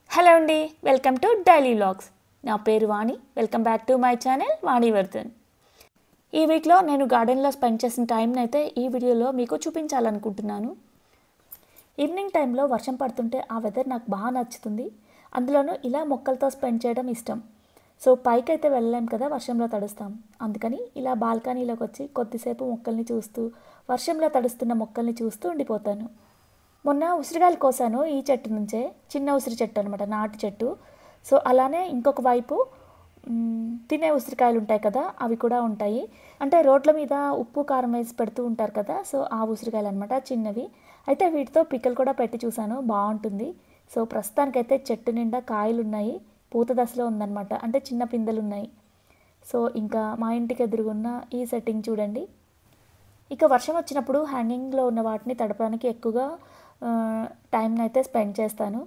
Hello అండి, welcome to daily vlogs. నా పేరు Vani. Welcome back to my channel Vanivardhan. ఈ వీక్లో నేను గార్డెన్లో స్పెండ్ చేసిన టైంని అయితే ఈ వీడియోలో మీకు చూపించాలనుకుంటున్నాను. ఈవినింగ్ టైంలో వర్షం పడుతుంటే ఆ వెదర్ నాకు బాగా నచ్చుతుంది. అందులోనూ ఇలా మొక్కలతో స్పెండ్ చేయడం ఇష్టం. సో పైకి అయితే వెళ్ళలేం కదా, వర్షంలో తడుస్తాం. అందుకని ఇలా బాల్కనీలోకి వచ్చి కొద్దిసేపు మొక్కల్ని చూస్తూ, వర్షంలో తడుస్తున్న మొక్కల్ని చూస్తూ ఉండిపోతాను. మొన్న ఉసిరికాయలు కోసాను ఈ చెట్టు నుంచే. చిన్న ఉసిరి చెట్టు అనమాట, నాటు చెట్టు. సో అలానే ఇంకొక వైపు తినే ఉసిరికాయలు ఉంటాయి కదా, అవి కూడా ఉంటాయి. అంటే రోడ్ల మీద ఉప్పు కారం వేసి పెడుతూ ఉంటారు కదా, సో ఆ ఉసిరికాయలు అనమాట, చిన్నవి. అయితే వీటితో పిక్కలు కూడా పెట్టి చూసాను, బాగుంటుంది. సో ప్రస్తుతానికైతే చెట్టు నిండా కాయలు ఉన్నాయి, పూత దశలో ఉందన్నమాట, అంటే చిన్న పిందెలు ఉన్నాయి. సో ఇంకా మా ఇంటికి ఎదురుగున్న ఈ సెట్టింగ్ చూడండి. ఇక వర్షం వచ్చినప్పుడు హ్యాంగింగ్లో ఉన్న వాటిని తడపడానికి ఎక్కువగా టైంని అయితే స్పెండ్ చేస్తాను.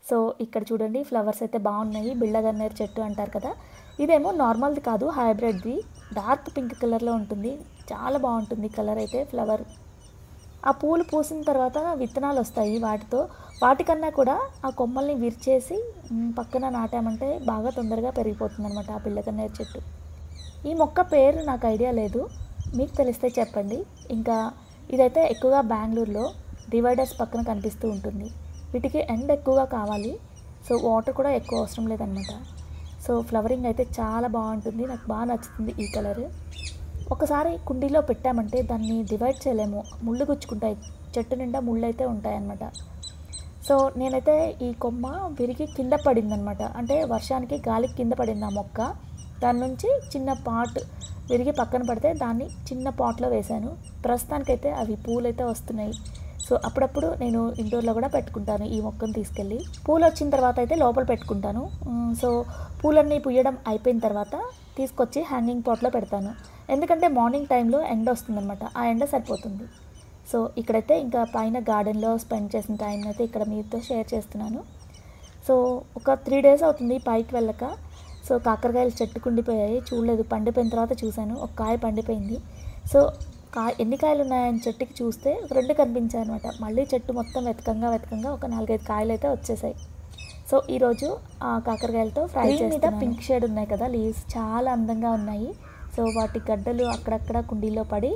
సో ఇక్కడ చూడండి, ఫ్లవర్స్ అయితే బాగున్నాయి. బిళ్ళగన్నేరు చెట్టు అంటారు కదా, ఇదేమో నార్మల్ది కాదు, హైబ్రిడ్ది. డార్క్ పింక్ కలర్లో ఉంటుంది, చాలా బాగుంటుంది కలర్ అయితే ఫ్లవర్. ఆ పూలు పూసిన తర్వాత విత్తనాలు వస్తాయి వాటికన్నా కూడా ఆ కొమ్మల్ని విరిచేసి పక్కన నాటామంటే బాగా తొందరగా పెరిగిపోతుంది అనమాట ఆ బిళ్ళగన్నేరు చెట్టు. ఈ మొక్క పేరు నాకు ఐడియా లేదు, మీకు తెలిస్తే చెప్పండి. ఇంకా ఇదైతే ఎక్కువగా బెంగళూరులో డివైడర్స్ పక్కన కనిపిస్తూ ఉంటుంది. వీటికి ఎండ్ ఎక్కువగా కావాలి, సో వాటర్ కూడా ఎక్కువ అవసరం లేదనమాట. సో ఫ్లవరింగ్ అయితే చాలా బాగుంటుంది, నాకు బాగా నచ్చుతుంది ఈ కలర్. ఒకసారి కుండీలో పెట్టామంటే దాన్ని డివైడ్ చేయలేము, ముళ్ళు గుచ్చుకుంటాయి, చెట్టు నిండా ముళ్ళు అయితే ఉంటాయన్నమాట. సో నేనైతే ఈ కొమ్మ విరిగి కింద పడిందనమాట, అంటే వర్షానికి గాలికి కింద పడింది ఆ మొక్క. దాని నుంచి చిన్న పాట్ విరిగి పక్కన పడితే దాన్ని చిన్న పాట్లో వేశాను. ప్రస్తుతానికైతే అవి పూలైతే వస్తున్నాయి. సో అప్పుడప్పుడు నేను ఇండోర్లో కూడా పెట్టుకుంటాను ఈ మొక్కను తీసుకెళ్ళి. పూలు వచ్చిన తర్వాత అయితే లోపల పెట్టుకుంటాను. సో పూలన్నీ పుయ్యడం అయిపోయిన తర్వాత తీసుకొచ్చి హ్యాంగింగ్ పాట్లో పెడతాను, ఎందుకంటే మార్నింగ్ టైంలో ఎండ వస్తుందన్నమాట, ఆ ఎండ సరిపోతుంది. సో ఇక్కడైతే ఇంకా పైన గార్డెన్లో స్పెండ్ చేసిన టైం అయితే ఇక్కడ మీతో షేర్ చేస్తున్నాను. సో ఒక 3 days అవుతుంది పైకి వెళ్ళక. సో కాకరకాయలు చెట్టుకు ఉండిపోయాయి, చూడలేదు. పండిపోయిన తర్వాత చూశాను, ఒక కాయ పండిపోయింది. సో ఎన్ని కాయలు ఉన్నాయని చెట్టుకి చూస్తే 2 కనిపించాయి అనమాట. మళ్ళీ చెట్టు మొత్తం వెతకంగా ఒక 4-5 కాయలు అయితే వచ్చేసాయి. సో ఈరోజు ఆ కాకరకాయలతో ఫ్రై మీద పింక్ షేడ్ ఉన్నాయి కదా లీవ్స్, చాలా అందంగా ఉన్నాయి. సో వాటి గడ్డలు అక్కడక్కడ కుండీలో పడి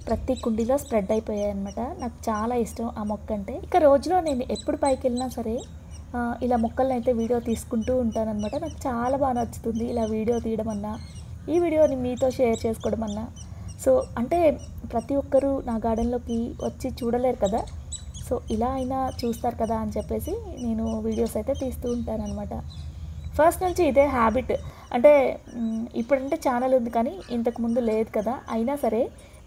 ప్రతి కుండీలో స్ప్రెడ్ అయిపోయాయి అనమాట. నాకు చాలా ఇష్టం ఆ మొక్క అంటే. ఇక రోజులో నేను ఎప్పుడు పైకి వెళ్ళినా సరే ఇలా మొక్కలను అయితే వీడియో తీసుకుంటూ ఉంటానన్నమాట. నాకు చాలా బాగా నచ్చుతుంది ఇలా వీడియో తీయడం అన్నా, ఈ వీడియోని మీతో షేర్ చేసుకోవడం అన్నా. సో అంటే ప్రతి ఒక్కరూ నా గార్డెన్లోకి వచ్చి చూడలేరు కదా, సో ఇలా అయినా చూస్తారు కదా అని చెప్పేసి నేను వీడియోస్ అయితే తీస్తూ ఉంటానన్నమాట. ఫస్ట్ నుంచి ఇదే హ్యాబిట్. అంటే ఇప్పుడంటే ఛానల్ ఉంది కానీ ఇంతకుముందు లేదు కదా, అయినా సరే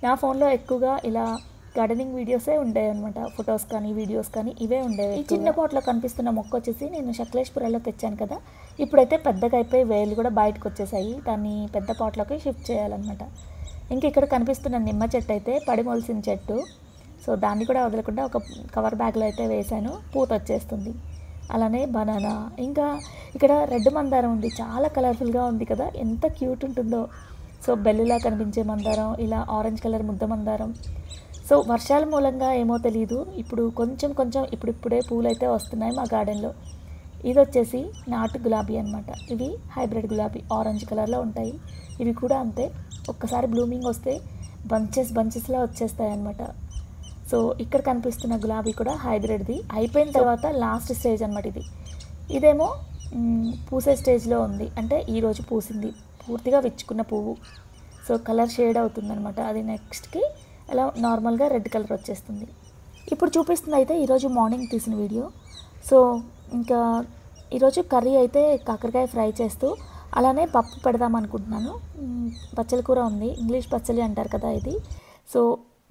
నా ఫోన్లో ఎక్కువగా ఇలా గార్డెనింగ్ వీడియోసే ఉండేవి అనమాట. ఫొటోస్ కానీ వీడియోస్ కానీ ఇవే ఉండేవి. ఈ చిన్న పాట్లో కనిపిస్తున్న మొక్క వచ్చేసి నేను శక్లేష్పురంలో తెచ్చాను కదా, ఇప్పుడైతే పెద్దగా అయిపోయి వేలు కూడా బయటకు వచ్చేసాయి. దాన్ని పెద్ద పాట్లోకి షిఫ్ట్ చేయాలన్నమాట. ఇంక ఇక్కడ కనిపిస్తున్న నిమ్మ చెట్టు అయితే పడి మొలిసిన చెట్టు. సో దాన్ని కూడా వదలకుండా ఒక కవర్ బ్యాగ్లో అయితే వేశాను, పూత వచ్చేస్తుంది. అలానే బనానా, ఇంకా ఇక్కడ రెడ్ మందారం ఉంది, చాలా కలర్ఫుల్గా ఉంది కదా, ఎంత క్యూట్ ఉంటుందో. సో బెల్లులా కనిపించే మందారం, ఇలా ఆరెంజ్ కలర్ ముద్ద మందారం. సో వర్షాల మూలంగా ఏమో తెలియదు, ఇప్పుడు కొంచెం ఇప్పుడిప్పుడే పూలు అయితే వస్తున్నాయి మా గార్డెన్లో. ఇది వచ్చేసి నాటు గులాబీ అనమాట. ఇవి హైబ్రిడ్ గులాబీ, ఆరెంజ్ కలర్లో ఉంటాయి. ఇవి కూడా అంతే, ఒక్కసారి బ్లూమింగ్ వస్తే బంచెస్లా వచ్చేస్తాయి అనమాట. సో ఇక్కడ కనిపిస్తున్న గులాబీ కూడా హైబ్రిడ్ది. అయిపోయిన తర్వాత లాస్ట్ స్టేజ్ అనమాట ఇది. ఇదేమో పూసే స్టేజ్లో ఉంది, అంటే ఈరోజు పూసింది, పూర్తిగా విచ్చుకున్న పువ్వు. సో కలర్ షేడ్ అవుతుందన్నమాట, అది నెక్స్ట్కి అలా నార్మల్గా రెడ్ కలర్ వచ్చేస్తుంది. ఇప్పుడు చూపిస్తుంది అయితే ఈరోజు మార్నింగ్ తీసిన వీడియో. సో ఇంకా ఈరోజు కర్రీ అయితే కాకరకాయ ఫ్రై చేస్తూ అలానే పప్పు పెడదాం అనుకుంటున్నాను. పచ్చల కూర ఉంది, ఇంగ్లీష్ పచ్చలి అంటారు కదా ఇది. సో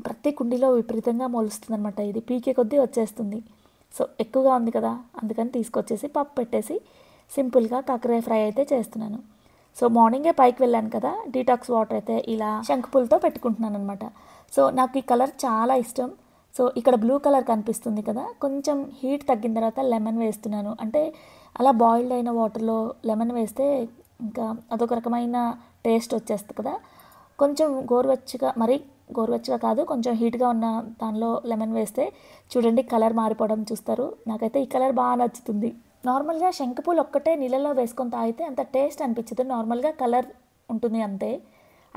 ప్రతి కుండీలో విపరీతంగా మొలుస్తుంది అనమాట, ఇది పీకే కొద్దీ వచ్చేస్తుంది. సో ఎక్కువగా ఉంది కదా, అందుకని తీసుకొచ్చేసి పప్పు పెట్టేసి సింపుల్గా కాకరకాయ ఫ్రై అయితే చేస్తున్నాను. సో మార్నింగే పైకి వెళ్ళాను కదా, డీటాక్స్ వాటర్ అయితే ఇలా శంకుపూలతో పెట్టుకుంటున్నాను అనమాట. సో నాకు ఈ కలర్ చాలా ఇష్టం. సో ఇక్కడ బ్లూ కలర్ కనిపిస్తుంది కదా, కొంచెం హీట్ తగ్గిన తర్వాత లెమన్ వేస్తున్నాను. అంటే అలా బాయిల్డ్ అయిన వాటర్లో లెమన్ వేస్తే ఇంకా అదొక రకమైన టేస్ట్ వచ్చేస్తుంది కదా. కొంచెం గోరువెచ్చగా కాదు, కొంచెం హీట్గా ఉన్న దానిలో లెమన్ వేస్తే చూడండి కలర్ మారిపోవడం చూస్తారు. నాకైతే ఈ కలర్ బాగా నచ్చుతుంది. నార్మల్గా శంకుపూలు ఒక్కటే నీళ్ళలో వేసుకొని తాగితే అంత టేస్ట్ అనిపించదు, నార్మల్గా కలర్ ఉంటుంది అంతే.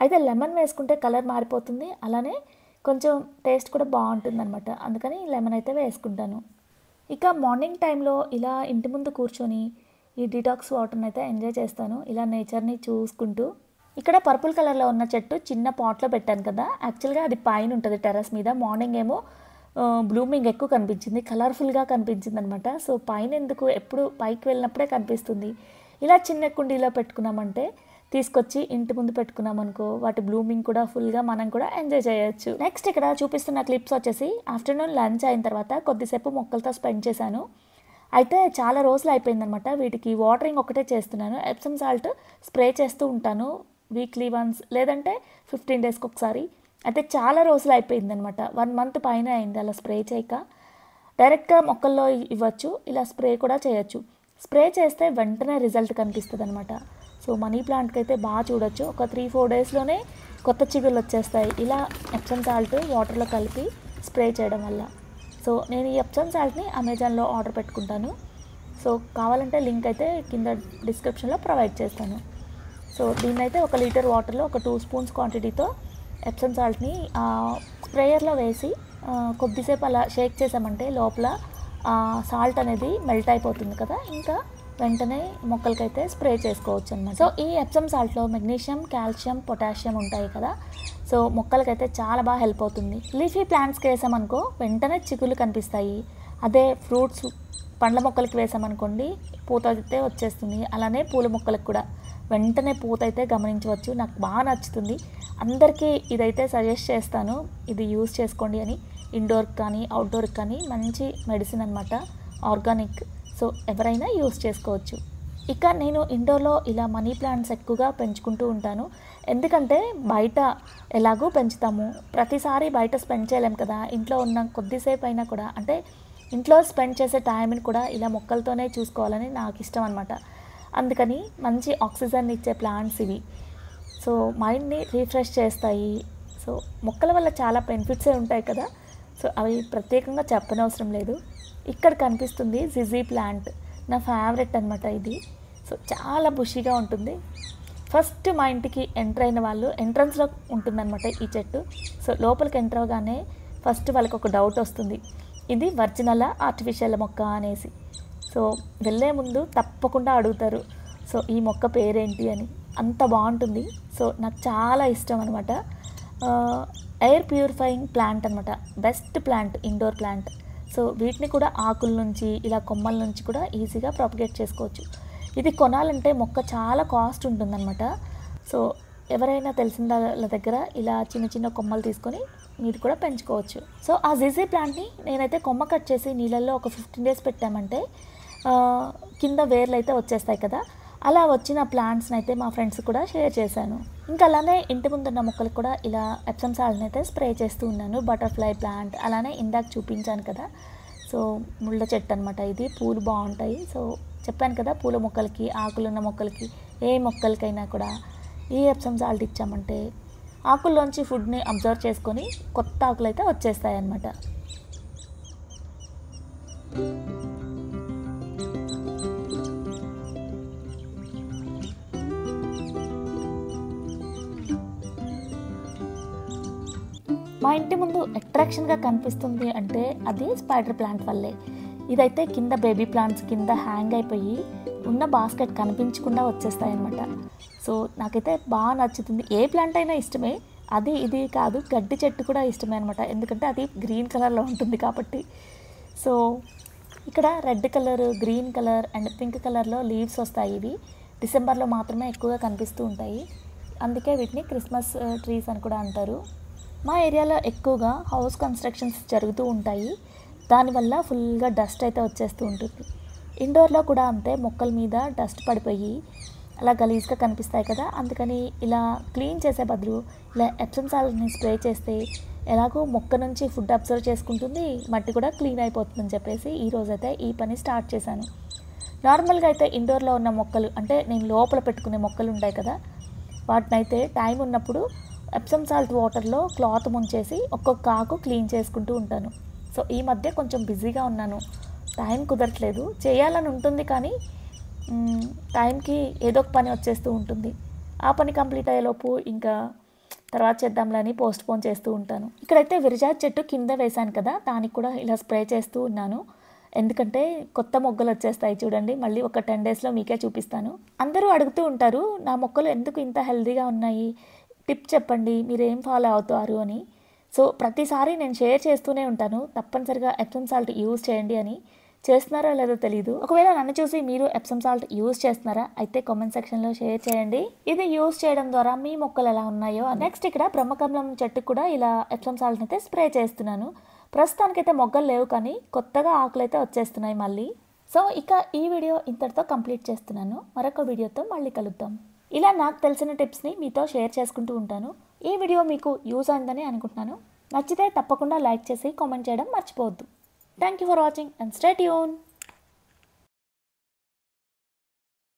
అయితే లెమన్ వేసుకుంటే కలర్ మారిపోతుంది, అలానే కొంచెం టేస్ట్ కూడా బాగుంటుంది అనమాట. అందుకని లెమన్ అయితే వేసుకుంటాను. ఇక మార్నింగ్ టైంలో ఇలా ఇంటి ముందు కూర్చొని ఈ డిటాక్స్ వాటర్ని అయితే ఎంజాయ్ చేస్తాను, ఇలా నేచర్ని చూసుకుంటూ. ఇక్కడ పర్పుల్ కలర్లో ఉన్న చెట్టు చిన్న పాట్లో పెట్టాను కదా, యాక్చువల్గా అది పైన ఉంటుంది టెర్రస్ మీద. మార్నింగ్ ఏమో బ్లూమింగ్ ఎక్కువ కనిపించింది, కలర్ఫుల్గా కనిపించింది అనమాట. సో పైన ఎందుకు, ఎప్పుడు పైకి వెళ్ళినప్పుడే కనిపిస్తుంది. ఇలా చిన్న కుండీలో పెట్టుకున్నామంటే, తీసుకొచ్చి ఇంటి ముందు పెట్టుకున్నాం అనుకో, వాటి బ్లూమింగ్ కూడా ఫుల్గా మనం కూడా ఎంజాయ్ చేయొచ్చు. నెక్స్ట్ ఇక్కడ చూపిస్తున్న క్లిప్స్ వచ్చేసి ఆఫ్టర్నూన్ లంచ్ అయిన తర్వాత కొద్దిసేపు మొక్కలతో స్పెండ్ చేశాను. అయితే చాలా రోజులు అయిపోయిందనమాట, వీటికి వాటరింగ్ ఒకటే చేస్తున్నాను. ఎప్సమ్ సాల్ట్ స్ప్రే చేస్తూ ఉంటాను వీక్లీ వన్స్, లేదంటే 15 డేస్కి ఒకసారి. అయితే చాలా రోజులు అయిపోయిందనమాట, 1 మంత్ పైన అయింది అలా స్ప్రే చేయక. డైరెక్ట్గా మొక్కల్లో ఇవ్వచ్చు, ఇలా స్ప్రే కూడా చేయొచ్చు. స్ప్రే చేస్తే వెంటనే రిజల్ట్ కనిపిస్తుంది అనమాట. సో మనీ ప్లాంట్కి అయితే బాగా చూడొచ్చు, ఒక 3-4 డేస్లోనే కొత్త చిగుళ్ళు వచ్చేస్తాయి ఇలా ఎప్సమ్ సాల్ట్ వాటర్లో కలిపి స్ప్రే చేయడం వల్ల. సో నేను ఈ ఎప్సమ్ సాల్ట్ని అమెజాన్లో ఆర్డర్ పెట్టుకుంటాను. సో కావాలంటే లింక్ అయితే కింద డిస్క్రిప్షన్లో ప్రొవైడ్ చేస్తాను. సో దీన్నైతే 1 లీటర్ వాటర్లో ఒక 2 స్పూన్స్ క్వాంటిటీతో ఎప్సమ్ సాల్ట్ని స్ప్రేయర్లో వేసి కొద్దిసేపు అలా షేక్ చేసామంటే లోపల సాల్ట్ అనేది మెల్ట్ అయిపోతుంది కదా, ఇంకా వెంటనే మొక్కలకైతే స్ప్రే చేసుకోవచ్చు అన్నమాట. సో ఈ ఎప్సమ్ సాల్ట్లో మెగ్నీషియం, కాల్షియం, పొటాషియం ఉంటాయి కదా, సో మొక్కలకైతే చాలా బాగా హెల్ప్ అవుతుంది. లీఫీ ప్లాంట్స్కి వేసామనుకో వెంటనే చిగుళ్ళు కనిపిస్తాయి. అదే ఫ్రూట్స్ పండ్ల మొక్కలకి వేసామనుకోండి పూత అయితే వచ్చేస్తుంది. అలానే పూల మొక్కలకు కూడా వెంటనే పూత అయితే గమనించవచ్చు. నాకు బాగా నచ్చుతుంది, అందరికీ ఇదైతే సజెస్ట్ చేస్తాను, ఇది యూజ్ చేసుకోండి అని. ఇండోర్కి కానీ అవుట్డోర్కి కానీ మంచి మెడిసిన్ అనమాట, ఆర్గానిక్. సో ఎవరైనా యూజ్ చేసుకోవచ్చు. ఇక నేను ఇండోర్లో ఇలా మనీ ప్లాంట్స్ ఎక్కువగా పెంచుకుంటూ ఉంటాను, ఎందుకంటే బయట ఎలాగూ పెంచుతాము, ప్రతిసారి బయట స్పెండ్ చేయలేం కదా. ఇంట్లో ఉన్న కొద్దిసేపు అయినా కూడా, అంటే ఇంట్లో స్పెండ్ చేసే టైంని కూడా ఇలా మొక్కలతోనే చూసుకోవాలని నాకు ఇష్టం అనమాట. అందుకని మంచి ఆక్సిజన్ ఇచ్చే ప్లాంట్స్ ఇవి. సో మైండ్ని రీఫ్రెష్ చేస్తాయి. సో మొక్కల వల్ల చాలా బెనిఫిట్సే ఉంటాయి కదా, సో అవి ప్రత్యేకంగా చెప్పనవసరం లేదు. ఇక్కడ కనిపిస్తుంది జిజీ ప్లాంట్, నా ఫేవరెట్ అనమాట ఇది. సో చాలా బుషీగా ఉంటుంది. ఫస్ట్ మా ఇంటికి ఎంటర్ అయిన వాళ్ళు ఎంట్రన్స్లో ఉంటుందన్నమాట ఈ చెట్టు. సో లోపలికి ఎంటర్ అవగానే ఫస్ట్ వాళ్ళకి ఒక డౌట్ వస్తుంది, ఇది ఒరిజినలా ఆర్టిఫిషియల్ మొక్క అనేసి. సో వెళ్ళే ముందు తప్పకుండా అడుగుతారు, సో ఈ మొక్క పేరేంటి అని. అంత బాగుంటుంది. సో నాకు చాలా ఇష్టం అనమాట. ఎయిర్ ప్యూరిఫైయింగ్ ప్లాంట్ అనమాట, best plant, indoor plant. So వీటిని కూడా ఆకుల నుంచి ఇలా కొమ్మల నుంచి కూడా ఈజీగా ప్రాపగేట్ చేసుకోవచ్చు. ఇది కొనాలంటే మొక్క చాలా కాస్ట్ ఉంటుందన్నమాట. సో ఎవరైనా తెలిసిన వాళ్ళ దగ్గర ఇలా చిన్న చిన్న కొమ్మలు తీసుకొని మీరు కూడా పెంచుకోవచ్చు. సో ఆ జిజీ ప్లాంట్ని నేనైతే కొమ్మ కట్ చేసి నీళ్ళల్లో ఒక 15 డేస్ పెట్టామంటే కింద వేర్లు అయితే వచ్చేస్తాయి కదా, అలా వచ్చిన ప్లాంట్స్ని అయితే మా ఫ్రెండ్స్ కూడా షేర్ చేశాను. ఇంకా అలానే ఇంటి ముందున్న మొక్కలకు కూడా ఇలా ఎప్సమ్ సాల్ట్ని అయితే స్ప్రే చేస్తూ ఉన్నాను. బటర్ఫ్లై ప్లాంట్, అలానే ఇందాక చూపించాను కదా, సో ముళ్ళ చెట్టు అనమాట ఇది, పూలు బాగుంటాయి. సో చెప్పాను కదా, పూల మొక్కలకి, ఆకులున్న మొక్కలకి, ఏ మొక్కలకైనా కూడా ఈ ఎప్సమ్ సాల్ట్ ఇచ్చామంటే ఆకుల్లోంచి ఫుడ్ని అబ్జర్వ్ చేసుకొని కొత్త ఆకులు అయితే వచ్చేస్తాయి అన్నమాట. మా ఇంటి ముందు అట్రాక్షన్గా కనిపిస్తుంది అంటే అది స్పైడర్ ప్లాంట్ వల్లే. ఇదైతే కింద బేబీ ప్లాంట్స్ కింద హ్యాంగ్ అయిపోయి ఉన్న బాస్కెట్ కనిపించకుండా వచ్చేస్తాయి అన్నమాట. సో నాకైతే బాగా నచ్చుతుంది. ఏ ప్లాంట్ అయినా ఇష్టమే, అది ఇది కాదు, గడ్డి చెట్టు కూడా ఇష్టమే అనమాట, ఎందుకంటే అది గ్రీన్ కలర్లో ఉంటుంది కాబట్టి. సో ఇక్కడ red colour, green colour and pink కలర్లో లీవ్స్ వస్తాయి. ఇవి డిసెంబర్లో మాత్రమే ఎక్కువగా కనిపిస్తూ ఉంటాయి, అందుకే వీటిని క్రిస్మస్ ట్రీస్ అని కూడా అంటారు. మా ఏరియాలో ఎక్కువగా హౌస్ కన్స్ట్రక్షన్స్ జరుగుతూ ఉంటాయి, దానివల్ల ఫుల్గా డస్ట్ అయితే వచ్చేస్తూ ఉంటుంది. ఇండోర్లో కూడా అంతే, మొక్కల మీద డస్ట్ పడిపోయి అలా గలీజ్గా కనిపిస్తాయి కదా, అందుకని ఇలా క్లీన్ చేసే బదులు ఇలా ఎప్సమ్ సాల్ట్ని స్ప్రే చేస్తే ఎలాగో మొక్క నుంచి ఫుడ్ అబ్జర్వ్ చేసుకుంటుంది, మట్టి కూడా క్లీన్ అయిపోతుందని చెప్పేసి ఈరోజైతే ఈ పని స్టార్ట్ చేశాను. నార్మల్గా అయితే ఇండోర్లో ఉన్న మొక్కలు, అంటే నేను లోపల పెట్టుకునే మొక్కలు ఉంటాయి కదా, వాటినైతే టైం ఉన్నప్పుడు ఎప్సమ్ సాల్ట్ వాటర్లో క్లాత్ ముంచేసి ఒక్కొక్క ఆకు క్లీన్ చేసుకుంటూ ఉంటాను. సో ఈ మధ్య కొంచెం బిజీగా ఉన్నాను, టైం కుదరట్లేదు. చేయాలని ఉంటుంది కానీ టైంకి ఏదో ఒక పని వచ్చేస్తూ ఉంటుంది. ఆ పని కంప్లీట్ అయ్యేలోపు ఇంకా తర్వాత చేద్దాంలే అని పోస్ట్పోన్ చేస్తూ ఉంటాను. ఇక్కడైతే విరజాజి చెట్టు కింద వేశాను కదా, దానికి కూడా ఇలా స్ప్రే చేస్తూ ఉన్నాను. ఎందుకంటే కొత్త మొగ్గలు వచ్చేస్తాయి చూడండి. మళ్ళీ ఒక 10 డేస్లో మీకే చూపిస్తాను. అందరూ అడుగుతూ ఉంటారు, నా మొక్కలు ఎందుకు ఇంత హెల్తీగా ఉన్నాయి, టిప్ చెప్పండి, మీరు ఏం ఫాలో అవుతారు అని. సో ప్రతిసారి నేను షేర్ చేస్తూనే ఉంటాను, తప్పనిసరిగా ఎప్సమ్ సాల్ట్ యూజ్ చేయండి అని. చేస్తున్నారో లేదో తెలీదు. ఒకవేళ నన్ను చూసి మీరు ఎప్సమ్ సాల్ట్ యూజ్ చేస్తున్నారా అయితే కామెంట్ సెక్షన్లో షేర్ చేయండి. ఇది యూజ్ చేయడం ద్వారా మీ మొక్కలు ఎలా ఉన్నాయో. నెక్స్ట్ ఇక్కడ బ్రహ్మకమలం చెట్టుకు కూడా ఇలా ఎప్సమ్ సాల్ట్ అయితే స్ప్రే చేస్తున్నాను. ప్రస్తుతానికైతే మొగ్గలు లేవు కానీ కొత్తగా ఆకులు అయితే వచ్చేస్తున్నాయి మళ్ళీ. సో ఇక ఈ వీడియో ఇంతటితో కంప్లీట్ చేస్తున్నాను. మరొక వీడియోతో మళ్ళీ కలుద్దాం. ఇలా నాకు తెలిసిన టిప్స్ని మీతో షేర్ చేసుకుంటూ ఉంటాను. ఈ వీడియో మీకు యూజ్ అయిందని అనుకుంటున్నాను. నచ్చితే తప్పకుండా లైక్ చేసి కామెంట్ చేయడం మర్చిపోవద్దు. Thank you for watching and stay tuned.